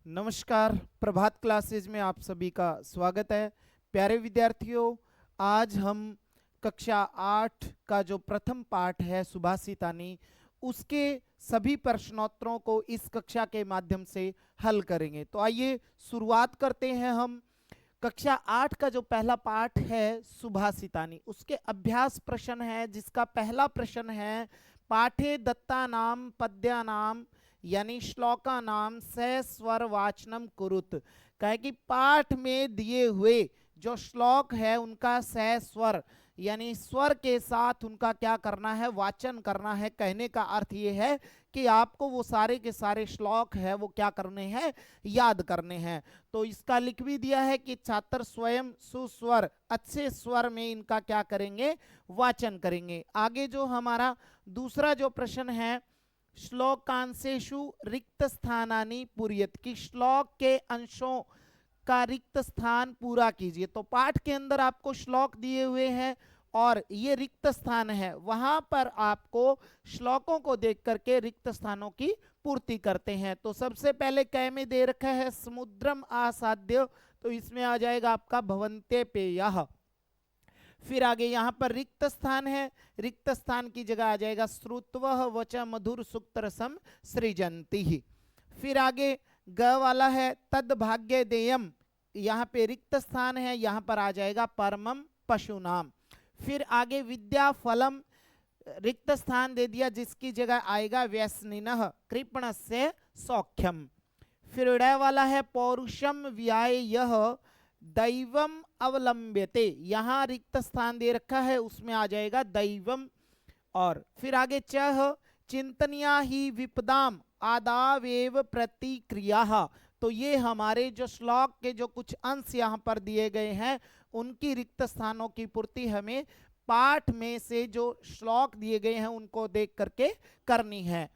नमस्कार। प्रभात क्लासेज में आप सभी का स्वागत है। प्यारे विद्यार्थियों, आज हम कक्षा 8 का जो प्रथम पाठ है सुभाषितानी, उसके सभी प्रश्नोत्तरों को इस कक्षा के माध्यम से हल करेंगे। तो आइए शुरुआत करते हैं। हम कक्षा 8 का जो पहला पाठ है सुभाषितानी, उसके अभ्यास प्रश्न है, जिसका पहला प्रश्न है पाठे दत्ता नाम पद्या नाम यानी श्लोका नाम सस्वर वाचनम कुरुत। कहे कि पाठ में दिए हुए जो श्लोक है उनका सस्वर यानी स्वर के साथ उनका क्या करना है, वाचन करना है। कहने का अर्थ ये है कि आपको वो सारे के सारे श्लोक है वो क्या करने हैं, याद करने हैं। तो इसका लिख भी दिया है कि छात्र स्वयं सुस्वर अच्छे स्वर में इनका क्या करेंगे, वाचन करेंगे। आगे जो हमारा दूसरा जो प्रश्न है, श्लोकांशेषु रिक्त स्थानानि पूरयत, कि श्लोक के अंशों का रिक्त स्थान पूरा कीजिए। तो पाठ के अंदर आपको श्लोक दिए हुए हैं और ये रिक्त स्थान है, वहां पर आपको श्लोकों को देख करके रिक्त स्थानों की पूर्ति करते हैं। तो सबसे पहले कै में दे रखा है समुद्रम आसाद्य, तो इसमें आ जाएगा आपका भवन्ते पेयः। फिर आगे यहाँ पर रिक्त स्थान है, रिक्त स्थान की जगह आ जाएगा श्रुत्वः वच मधुर सुक्त रसम सृजन्ति। फिर आगे ग वाला है तद भाग्य देयम, यहाँ पे रिक्त स्थान है, यहाँ पर आ जाएगा परमम पशुनाम। फिर आगे विद्या फलम, रिक्त स्थान दे दिया, जिसकी जगह आएगा व्यसनिनः कृपणस्य सौख्यम। फिर ड वाला है पौरुषम व्याय यह दैवम अवलंब्यते, यहाँ रिक्त स्थान दे रखा है, उसमें आ जाएगा दैवम। और फिर आगे चह चिंतनिया ही विपदाम आदावेव प्रतिक्रिया, तो ये हमारे जो श्लोक के जो कुछ अंश यहाँ पर दिए गए हैं उनकी रिक्त स्थानों की पूर्ति हमें पाठ में से जो श्लोक दिए गए हैं उनको देख करके करनी है।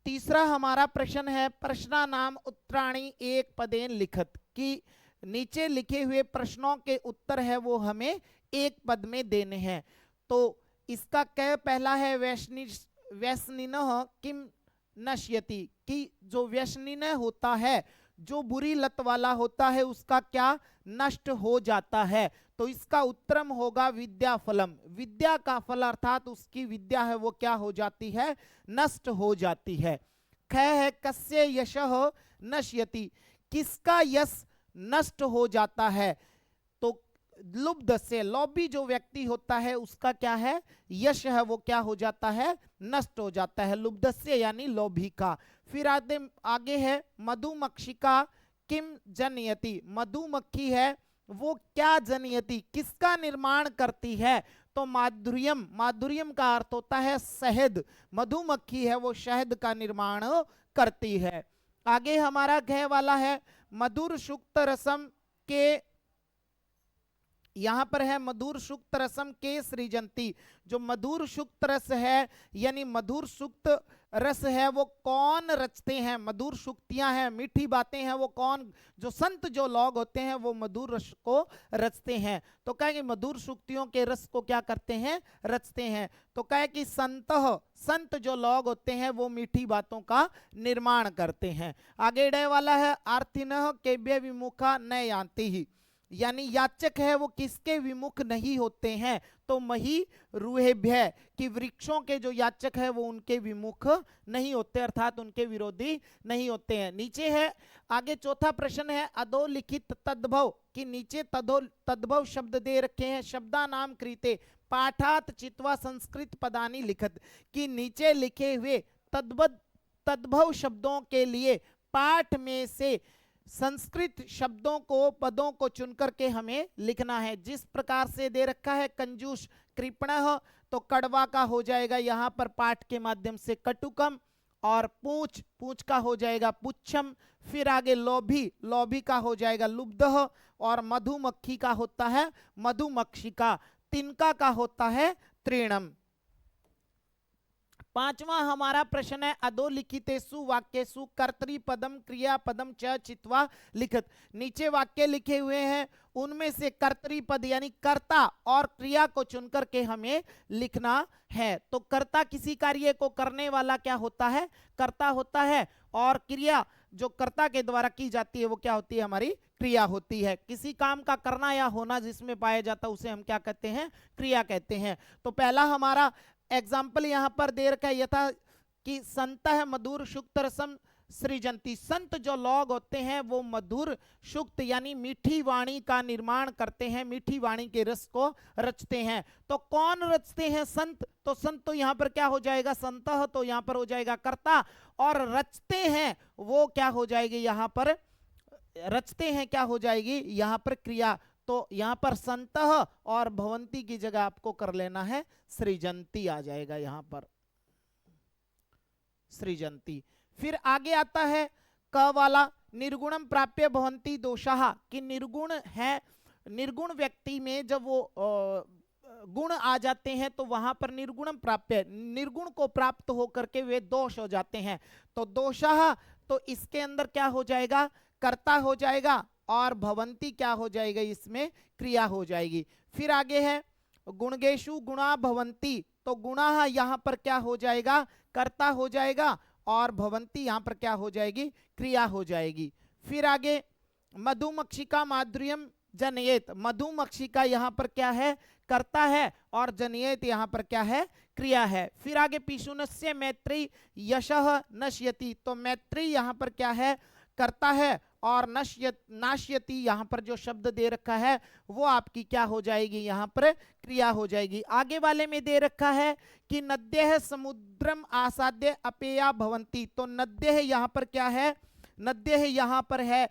तीसरा हमारा प्रश्न है प्रश्ना नाम उत्तराणी एक पदेन लिखत, कि नीचे लिखे हुए प्रश्नों के उत्तर है वो हमें एक पद में देने हैं। तो इसका कै पहला है व्यसनिनः किम नश्यति, कि जो व्यसनिन होता है, जो बुरी लत वाला होता है, उसका क्या नष्ट हो जाता है। तो इसका उत्तरम होगा विद्या फलम, विद्या का फल अर्थात उसकी विद्या है वो क्या हो जाती है, नष्ट हो जाती है। ख है कस्य यशः नश्यति, किसका यश नष्ट हो जाता है। तो लुब्ध से, लोभी जो व्यक्ति होता है उसका क्या है, यश है वो क्या हो जाता है, नष्ट हो जाता है, लुब्ध से यानी लोभी का। फिर आगे है मधुमक्षिका किम जनयति, मधुमक्खी है वो क्या जनयति, किसका निर्माण करती है। तो माधुर्यम, माधुर्यम का अर्थ होता है शहद, मधुमक्खी है वो शहद का निर्माण करती है। आगे हमारा घ वाला है मधुर सुक्त रसम के, यहां पर है मधुर सुक्त रसम के सृजंती, जो मधुर सुक्त रस है यानी मधुर सुक्त रस है वो कौन रचते हैं, मधुर सुक्तियां हैं, मीठी बातें हैं, वो कौन, जो संत जो लोग होते हैं वो मधुर रस को रचते हैं। तो कहे मधुर सुक्तियों के रस को क्या करते हैं, रचते हैं। तो कहे कि संत जो लोग होते हैं वो मीठी बातों का निर्माण करते हैं। आगे डे वाला है आर्थिनः केभ्य विमुखा न यान्ति ही, यानी याचक है वो किसके विमुख नहीं होते हैं। तो मही रूहेभ्य, कि वृक्षों के जो याचक है वो उनके विमुख नहीं होते, अर्थात उनके विरोधी नहीं होते हैं। नीचे है आगे चौथा प्रश्न है अधोलिखित तद्भव, कि नीचे तद्भव शब्द दे रखे हैं, शब्दा नाम कृते पाठात चित्वा संस्कृत पदानी लिखत, कि नीचे लिखे हुए तद्भव शब्दों के लिए पाठ में से संस्कृत शब्दों को, पदों को चुन करके हमें लिखना है। जिस प्रकार से दे रखा है कंजूस कृपणः, तो कड़वा का हो जाएगा यहाँ पर पाठ के माध्यम से कटुकम, और पूछ, पूछ का हो जाएगा पुच्छम। फिर आगे लोभी, लोभी का हो जाएगा लुब्धः, और मधुमक्खी का होता है मधुमक्षिका, तिनका का होता है तृणम। पांचवा हमारा प्रश्न है अधोलिखितेषु वाक्येषु कर्तृपदम क्रियापदम च चित्वा लिखत। नीचे वाक्य लिखे हुए हैं, उनमें से कर्तृपद यानी कर्ता और क्रिया को चुनकर के हमें लिखना है। तो कर्ता किसी कार्य को करने वाला क्या होता है? कर्ता होता है। और क्रिया जो कर्ता के द्वारा की जाती है वो क्या होती है? हमारी क्रिया होती है। किसी काम का करना या होना जिसमें पाया जाता है उसे हम क्या कहते हैं? क्रिया कहते हैं। तो पहला हमारा एग्जाम्पल यहां पर दे रखा है, यथा कि संतः मधुर शुक्त रसम सृजंती। संत जो लोग होते हैं वो मधुर शुक्त यानी मीठी वाणी का निर्माण करते हैं, मीठी वाणी के रस को रचते हैं। तो कौन रचते हैं? संत। तो संत तो यहां पर क्या हो जाएगा? संतः तो यहां पर हो जाएगा कर्ता, और रचते हैं वो क्या हो जाएगी? यहां पर रचते हैं क्या हो जाएगी? यहां पर क्रिया। तो यहां पर संतः और भवंती की जगह आपको कर लेना है सृजंती आ जाएगा, यहां पर सृजंती। फिर आगे आता है क वाला, निर्गुणम प्राप्य भवंती दोषाः, कि निर्गुण है, निर्गुण व्यक्ति में जब वो गुण आ जाते हैं तो वहां पर निर्गुणम प्राप्य, निर्गुण को प्राप्त होकर के वे दोष हो जाते हैं। तो दोषाः तो इसके अंदर क्या हो जाएगा? कर्ता हो जाएगा, और भवंती क्या हो जाएगा? इसमें क्रिया हो जाएगी। फिर आगे है गुणगेषु गुणा भवंती, तो गुणा यहां पर क्या हो जाएगा? कर्ता हो जाएगा, और भवंती यहां पर क्या हो जाएगी? क्रिया हो जाएगी। फिर आगे मधुमक्षिका माधुर्यम जनयेत, मधुमक्षिका यहां पर क्या है? कर्ता है, और जनयेत यहां पर क्या है? क्रिया है। फिर आगे पिशुनस्य मैत्री यशः नश्यति, तो मैत्री यहां पर क्या है? कर्ता है, और नाश्यति यहां पर जो शब्द दे रखा है वो आपकी क्या हो जाएगी? यहां पर क्रिया हो जाएगी। आगे वाले में दे रखा है कि नद्यः समुद्रम आसाद्य अपेया भवंती, तो नद्यः यहां पर क्या है? नद्यः यहां पर है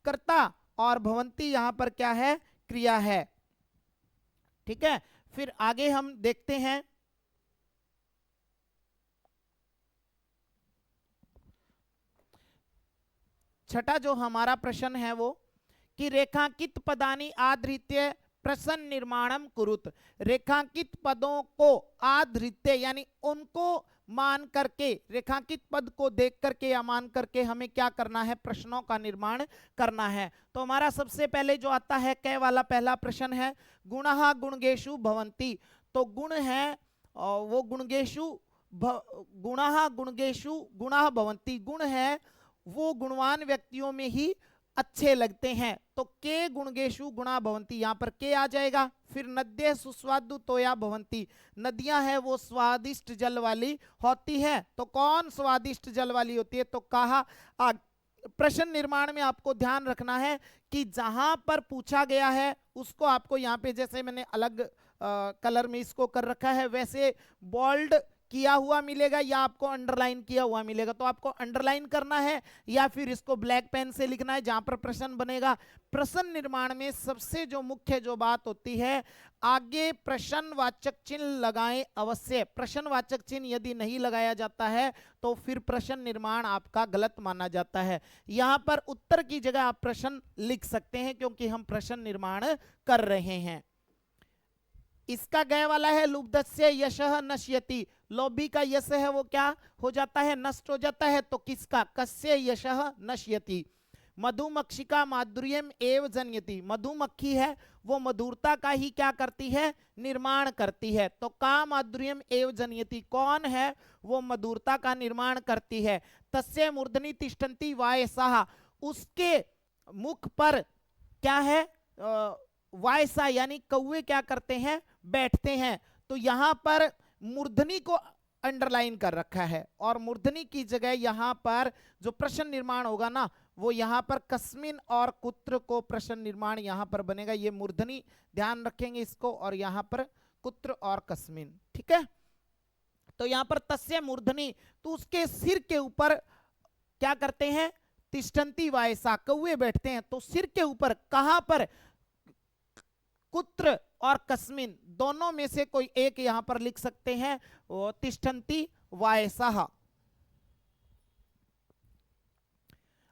कर्ता, और भवंती यहां पर क्या है? क्रिया है। ठीक है। फिर आगे हम देखते हैं छठा जो हमारा प्रश्न है वो कि रेखांकित पदानी आधृत्य प्रश्न निर्माणम कुरुत। रेखांकित पदों को आधृत्य यानी उनको मान करके, रेखांकित पद को देख करके या मान करके हमें क्या करना है? प्रश्नों का निर्माण करना है। तो हमारा सबसे पहले जो आता है कै वाला पहला प्रश्न है, गुणः गुणगेषु भवंती। तो गुण है वो गुणगेषु, गुणः गुणगेषु गुणः भवंती, गुण है वो गुणवान व्यक्तियों में ही अच्छे लगते हैं। तो के गुणगेषु गुणा भवंती, यहां पर के आ जाएगा। फिर नद्य सुस्वादु तोया भवंती, नदियां हैं वो स्वादिष्ट जल वाली होती है। तो कौन स्वादिष्ट जल वाली होती है? तो कहा प्रश्न निर्माण में आपको ध्यान रखना है कि जहां पर पूछा गया है उसको आपको यहाँ पे, जैसे मैंने अलग कलर में इसको कर रखा है, वैसे बोल्ड किया हुआ मिलेगा या आपको अंडरलाइन किया हुआ मिलेगा। तो आपको अंडरलाइन करना है या फिर इसको ब्लैक पेन से लिखना है जहां पर प्रश्न बनेगा। प्रश्न निर्माण में सबसे जो मुख्य जो बात होती है, आगे प्रश्नवाचक चिन्ह लगाएं अवश्य। प्रश्नवाचक चिन्ह यदि नहीं लगाया जाता है तो फिर प्रश्न निर्माण आपका गलत माना जाता है। यहां पर उत्तर की जगह आप प्रश्न लिख सकते हैं क्योंकि हम प्रश्न निर्माण कर रहे हैं। इसका गए वाला है लुब्धस्य यशः नश्यति, लोभी का यश है वो क्या हो जाता है? नष्ट हो जाता है। तो किसका? कस्य यशः नश्यति। मधुमक्षिका माधुर्यम एव जनयति, मधुमक्खी है वो मधुरता का ही क्या करती है? निर्माण करती है। तो का माधुर्यम एव जनयति, कौन है वो मधुरता का निर्माण करती है? तस्य मूर्धनि तिष्ठन्ति वायसाः, उसके मुख पर क्या है? वायसा यानी कौवे क्या करते हैं? बैठते हैं। तो यहां पर मूर्धनी को अंडरलाइन कर रखा है, और मूर्धनी की जगह यहां पर जो प्रश्न निर्माण होगा ना वो यहां पर कस्मिन और कुत्र को प्रश्न निर्माण यहां पर बनेगा। ये मूर्धनी ध्यान रखेंगे इसको, और यहां पर कुत्र और कस्मिन। ठीक है। तो यहां पर तस्य मूर्धनी, तो उसके सिर के ऊपर क्या करते हैं? तिष्ठन्ति वायसा, कौवे बैठते हैं। तो सिर के ऊपर कहां पर? कुत्र और कस्मिन दोनों में से कोई एक यहां पर लिख सकते हैं, वो तिष्ठन्ति वायसाः।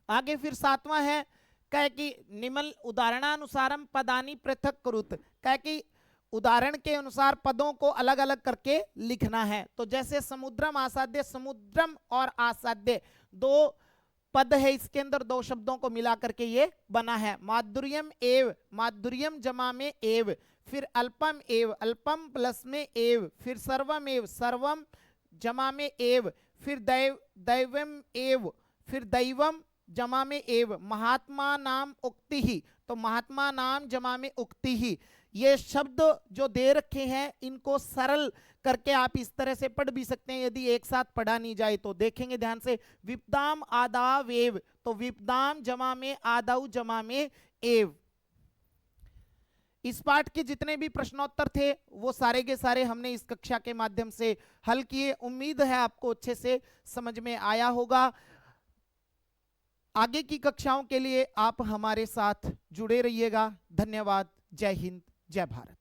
आगे फिर सातवां है कह कि निम्न उदाहरणानुसारम पदानी पृथक कुरुत, कह कि उदाहरण के अनुसार पदों को अलग अलग करके लिखना है। तो जैसे समुद्रम आसाद्य, समुद्रम और आसाद्य दो पद है, इसके अंदर दो शब्दों को मिला करके ये बना है। माधुर्यम एव, माधुर्यम जमा में एव, फिर अल्पम एव, अल्पम प्लस में एव, फिर सर्वम एव, सर्वम जमा में एव, फिर दैवम एव, फिर दैवम जमा में एव, महात्मा नाम उक्ति ही, तो महात्मा नाम जमा में उक्ति ही। ये शब्द जो दे रखे हैं इनको सरल करके आप इस तरह से पढ़ भी सकते हैं यदि एक साथ पढ़ा नहीं जाए तो। देखेंगे ध्यान से, विपदाम आदाव एव, तो विपदाम जमा में आदाव जमा में एव। इस पाठ के जितने भी प्रश्नोत्तर थे वो सारे के सारे हमने इस कक्षा के माध्यम से हल किए। उम्मीद है आपको अच्छे से समझ में आया होगा। आगे की कक्षाओं के लिए आप हमारे साथ जुड़े रहिएगा। धन्यवाद। जय हिंद, जय भारत।